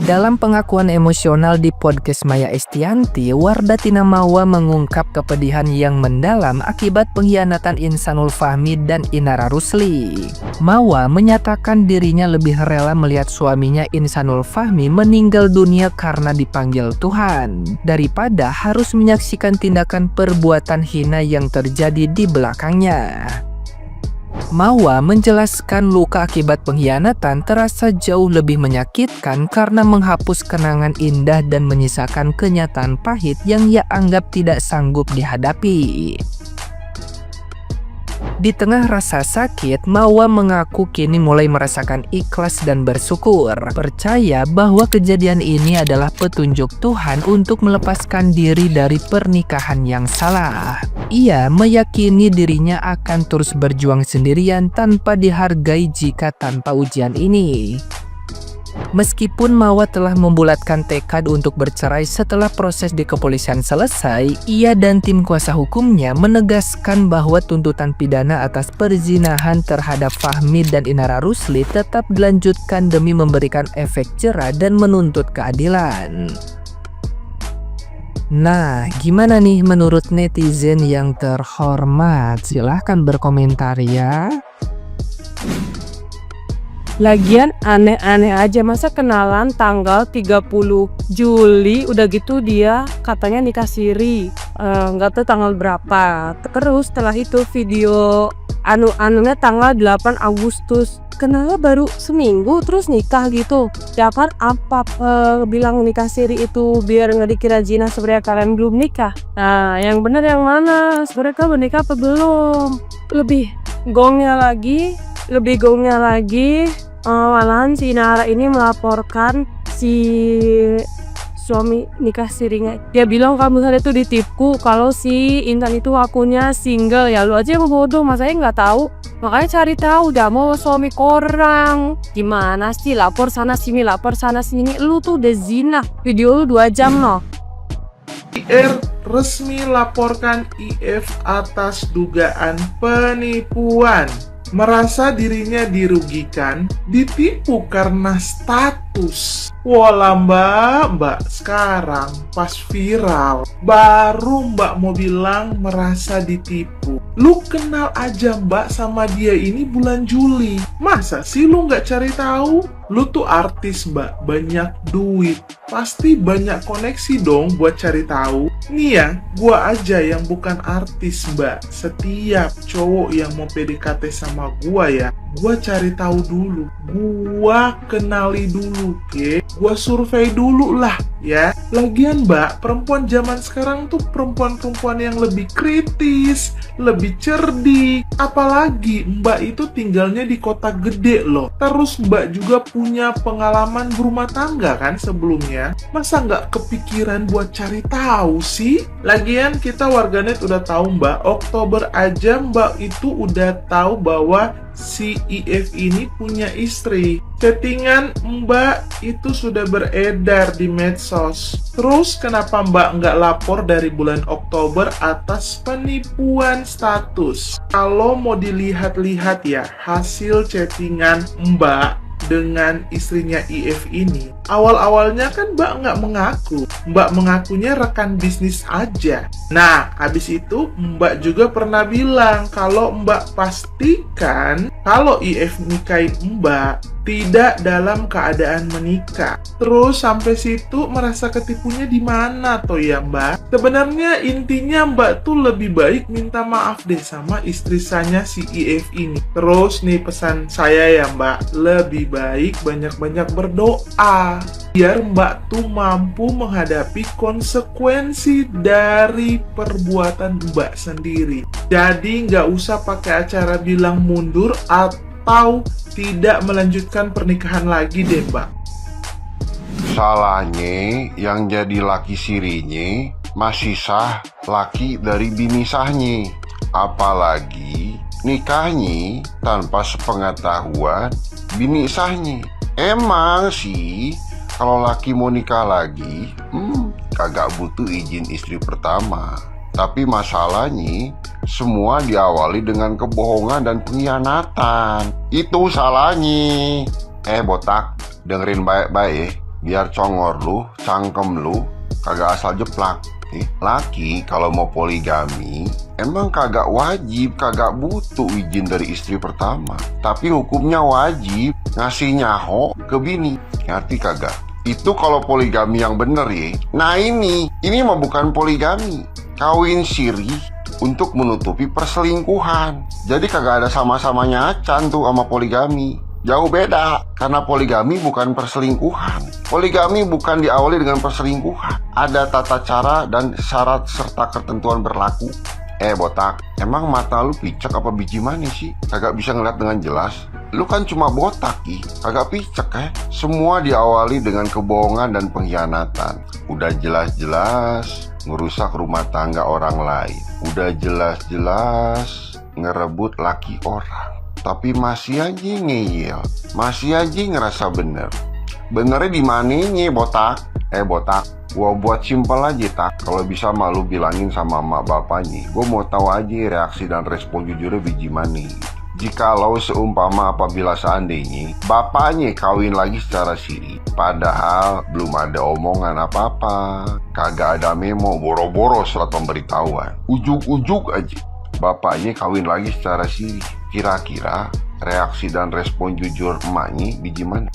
Dalam pengakuan emosional di podcast Maya Estianty, Wardatina Mauwa mengungkap kepedihan yang mendalam akibat pengkhianatan Insanul Fahmi dan Inara Rusli. Mauwa menyatakan dirinya lebih rela melihat suaminya Insanul Fahmi meninggal dunia karena dipanggil Tuhan, daripada harus menyaksikan tindakan perbuatan hina yang terjadi di belakangnya. Mauwa menjelaskan luka akibat pengkhianatan terasa jauh lebih menyakitkan karena menghapus kenangan indah dan menyisakan kenyataan pahit yang ia anggap tidak sanggup dihadapi. Di tengah rasa sakit, Mauwa mengaku kini mulai merasakan ikhlas dan bersyukur, percaya bahwa kejadian ini adalah petunjuk Tuhan untuk melepaskan diri dari pernikahan yang salah. Ia meyakini dirinya akan terus berjuang sendirian tanpa dihargai jika tanpa ujian ini. Meskipun Mauwa telah membulatkan tekad untuk bercerai setelah proses di kepolisian selesai, ia dan tim kuasa hukumnya menegaskan bahwa tuntutan pidana atas perzinahan terhadap Fahmi dan Inara Rusli tetap dilanjutkan demi memberikan efek jera dan menuntut keadilan. Nah, gimana nih menurut netizen yang terhormat? Silahkan berkomentar ya. Lagian aneh-aneh aja, masa kenalan tanggal 30 Juli udah gitu dia katanya nikah siri, nggak tahu tanggal berapa. Terus setelah itu video anunya tanggal 8 Agustus. Kenalnya baru seminggu terus nikah gitu. Ya kan apa bilang nikah siri itu biar nggak dikira zina, sebenarnya kalian belum nikah. Nah, yang benar yang mana? Sebenarnya kalian menikah apa belum? Lebih gongnya lagi, malahan si Inara ini melaporkan si suami nikah sirinya. Dia bilang kalau misalnya itu ditipu, kalau si Intan itu akunnya single. Ya lu aja yang bodoh, masanya nggak tahu. Makanya cari tahu, udah mau suami korang. Gimana sih, lapor sana sini. Lu tuh udah zina. Video lu 2 jam loh. IR resmi laporkan IF atas dugaan penipuan. Merasa dirinya dirugikan, ditipu karena status. Walah mbak sekarang pas viral, baru mbak mau bilang merasa ditipu. Lu kenal aja mbak sama dia ini bulan Juli. Masa sih lu nggak cari tahu? Lu tuh artis mbak, banyak duit, pasti banyak koneksi dong buat cari tahu. Nih ya, gua aja yang bukan artis mbak, setiap cowok yang mau PDKT sama gua ya, gua cari tahu dulu, gua kenali dulu, oke? Gua survei dulu lah ya. Lagian mbak, perempuan zaman sekarang tuh perempuan-perempuan yang lebih kritis, lebih cerdik. Apalagi mbak itu tinggalnya di kota gede loh. Terus mbak juga punya pengalaman berumah tangga kan sebelumnya. Masa nggak kepikiran buat cari tahu sih? Lagian kita warganet udah tahu mbak, Oktober aja mbak itu udah tahu bahwa si IF ini punya istri. Chattingan mbak itu sudah beredar di medsos. Terus kenapa mbak nggak lapor dari bulan Oktober atas penipuan status? Kalau mau dilihat-lihat ya, hasil chattingan mbak dengan istrinya IF ini, awal-awalnya kan mbak nggak mengaku. Mbak mengakunya rekan bisnis aja. Nah, habis itu mbak juga pernah bilang kalau mbak pastikan kalau IF nikahin mbak tidak dalam keadaan menikah. Terus sampai situ merasa ketipunya di mana toh ya mbak? Sebenarnya intinya mbak tuh lebih baik minta maaf deh sama istri saya si IF ini. Terus nih pesan saya ya mbak, lebih baik banyak-banyak berdoa biar mbak tuh mampu menghadapi konsekuensi dari perbuatan mbak sendiri. Jadi nggak usah pakai acara bilang mundur atau tidak melanjutkan pernikahan lagi deh mbak. Salahnya yang jadi laki sirinya masih sah laki dari bini sahnya. Apalagi nikahnya tanpa sepengetahuan bini sahnya. Emang sih kalau laki mau nikah lagi, kagak butuh izin istri pertama. Tapi masalahnya semua diawali dengan kebohongan dan pengkhianatan. Itu salahnya. Botak, dengerin baik-baik ya. biar congor lu, cangkem lu kagak asal jeplak. Laki kalau mau poligami emang kagak wajib, kagak butuh izin dari istri pertama, tapi hukumnya wajib ngasih nyaho ke bini. Ngerti kagak? Itu kalau poligami yang bener ya. Nah ini mah bukan poligami, kawin siri untuk menutupi perselingkuhan. Jadi kagak ada sama-samanya acan tuh sama poligami. Jauh beda, karena poligami bukan perselingkuhan. Poligami bukan diawali dengan perselingkuhan. Ada tata cara dan syarat serta ketentuan berlaku. Botak, emang mata lu picek apa biji manis sih? Kagak bisa ngeliat dengan jelas. Lu kan cuma botak, kagak picek. Semua diawali dengan kebohongan dan pengkhianatan. Udah jelas-jelas ngerusak rumah tangga orang lain. Udah jelas-jelas ngerebut laki orang, tapi masih aja ngeyel, masih aja ngerasa bener. Benernya di mananya, botak? Botak, gua buat simpel aja, tak. Kalau bisa malu bilangin sama emak bapaknya. Gua mau tahu aja reaksi dan respon jujurnya biji mani. Jikalau seumpama apabila seandainya bapaknya kawin lagi secara siri, padahal belum ada omongan apa-apa, kagak ada memo, boro-boro surat pemberitahuan, ujuk-ujuk aja bapaknya kawin lagi secara siri, kira-kira reaksi dan respon jujur emaknya biji mana?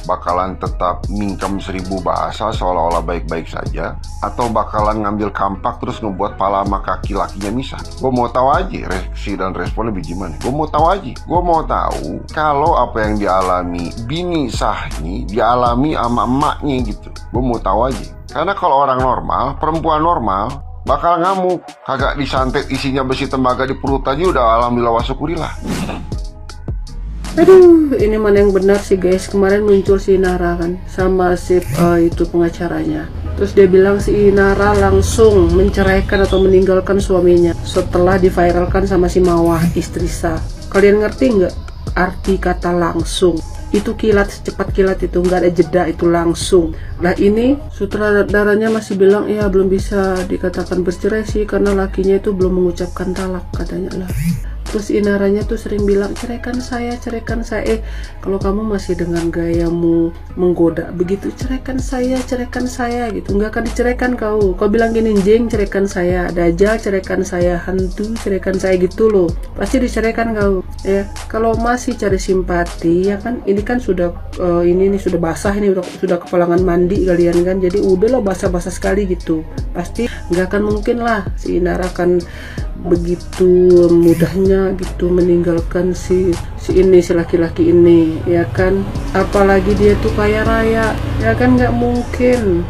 Bakalan tetap mingkem 1000 bahasa seolah-olah baik-baik saja, atau bakalan ngambil kampak terus ngebuat pala sama kaki lakinya misah? Gue mau tahu aja reaksi dan responnya biji mana. Gue mau tahu aja. Gue mau tahu kalau apa yang dialami bini sahnya dialami sama emaknya gitu. Gue mau tahu aja. Karena kalau orang normal, perempuan normal bakal ngamuk. Kagak disantet isinya besi tembaga di perut aja udah alhamdulillah wa syukurillah. Aduh, ini mana yang benar sih guys. Kemarin muncul si Inara kan sama si itu pengacaranya. Terus dia bilang si Inara langsung menceraikan atau meninggalkan suaminya setelah diviralkan sama si Mawah, istri sah. Kalian ngerti nggak arti kata langsung? Itu kilat, secepat kilat itu, nggak ada jeda, itu langsung. Nah ini sutradaranya masih bilang ya belum bisa dikatakan bercerai sih karena lakinya itu belum mengucapkan talak katanya lah. Terus Inaranya tuh sering bilang ceraikan saya kalau kamu masih dengan gayamu menggoda begitu, ceraikan saya gitu, nggak akan diceraikan kau bilang gini, jeng ceraikan saya, dajal ceraikan saya, hantu ceraikan saya gitu loh, pasti diceraikan kau ya. Kalau masih cari simpati ya kan, ini kan sudah ini sudah basah, ini sudah kepalangan mandi kalian kan, jadi udahlah basah-basah sekali gitu, pasti nggak akan mungkin lah si Inara akan begitu mudahnya gitu meninggalkan si laki-laki ini ya kan, apalagi dia tuh kaya raya ya kan, nggak mungkin.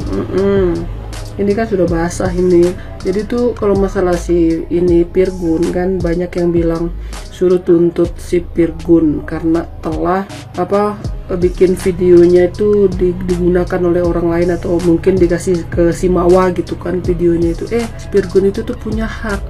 Ini kan sudah basah ini. Jadi tuh kalau masalah si ini Pirgun kan banyak yang bilang suruh tuntut si Pirgun karena telah bikin videonya itu digunakan oleh orang lain atau mungkin dikasih ke si Mawa gitu kan videonya itu. Si Pirgun itu tuh punya hak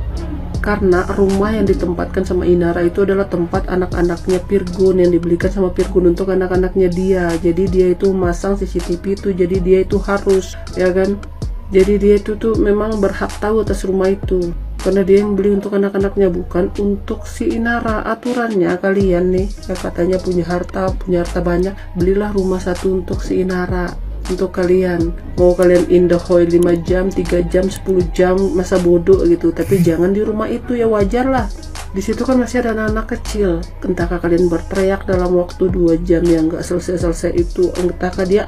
karena rumah yang ditempatkan sama Inara itu adalah tempat anak-anaknya Pirgun yang dibelikan sama Pirgun untuk anak-anaknya dia. Jadi dia itu masang CCTV itu, jadi dia itu harus ya kan. Jadi dia itu tuh memang berhak tahu atas rumah itu karena dia yang beli untuk anak-anaknya, bukan untuk si Inara. Aturannya kalian nih ya katanya punya harta banyak, belilah rumah satu untuk si Inara. Untuk kalian, mau kalian indahoy 5 jam, 3 jam, 10 jam, masa bodoh gitu, tapi jangan di rumah itu ya, wajar lah. Di situ kan masih ada anak-anak kecil. Entahkah kalian berteriak dalam waktu 2 jam yang nggak selesai itu, entahkah dia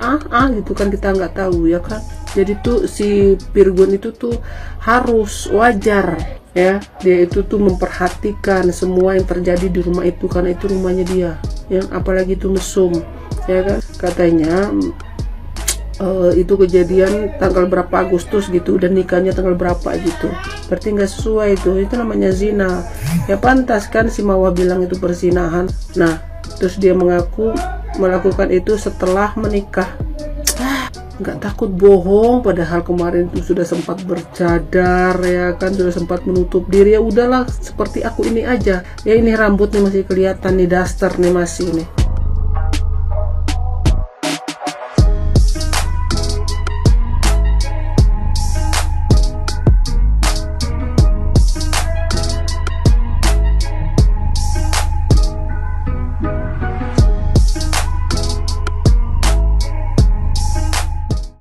gitu kan, kita nggak tahu ya kan. Jadi tuh si Pirgun itu tuh harus wajar ya, dia itu tuh memperhatikan semua yang terjadi di rumah itu karena itu rumahnya dia, yang apalagi itu mesum ya kan. Katanya itu kejadian tanggal berapa Agustus gitu dan nikahnya tanggal berapa gitu, berarti nggak sesuai itu namanya zina ya. Pantas kan si Mawa bilang itu perzinahan. Nah terus dia mengaku melakukan itu setelah menikah. Nggak takut bohong, padahal kemarin itu sudah sempat bercadar ya kan, sudah sempat menutup diri. Ya udahlah seperti aku ini aja ya, ini rambut nih masih kelihatan nih, daster nih masih nih